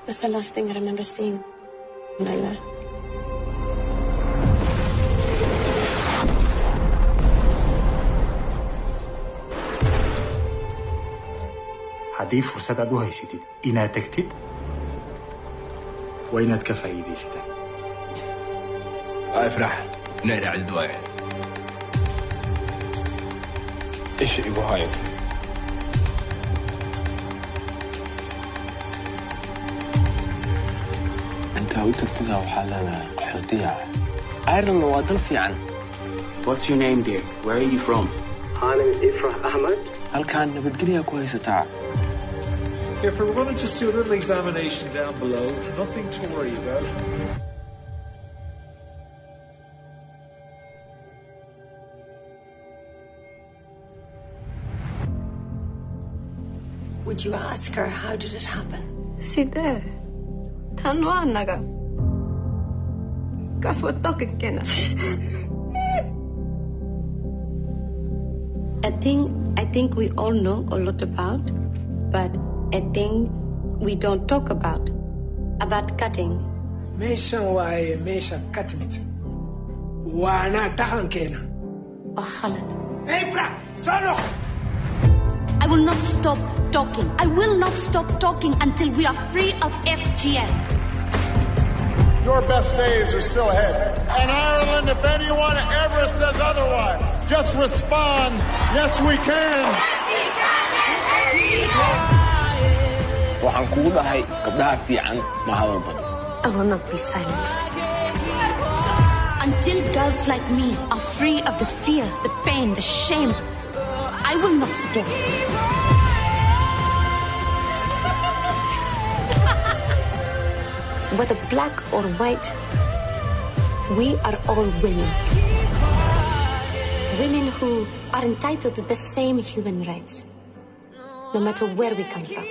That's the last thing I remember seeing, Layla. haddii fursad aad u haysatid inaad tagtid waa inaad ka faa'iidaysataa. افرح نقلع الدواء. ايش ابو هاي؟ انت قلت تلقى وحالة قحوطية. ايرلند وادل في عن. What's your name, dear? Where are you from? My name is Ifrah Ahmed. هل كان نبتقليها كويسة تاع؟ If we're going to just do a little examination down below, nothing to worry about. Would you ask her how did it happen? Sit there. Tanwanaga. Kaswa talking kena. I think we all know a lot about, but a thing we don't talk about cutting. Meeshan waaye meesha cutmit. Waana dhaxan keena. Khalad. Hey, Fra, sano. I will not stop talking. I will not stop talking until we are free of FGM. Your best days are still ahead. And Ireland, if anyone ever says otherwise, just respond, yes we can. Yes we can. Yes we can. waxaan kugu dhahay gabdhaha fiican ma hadal badan. I will not be silenced. Until girls like me are free of the fear, the pain, the shame, I will not stop. Whether black or white, we are all women. Women who are entitled to the same human rights, no matter where we come from.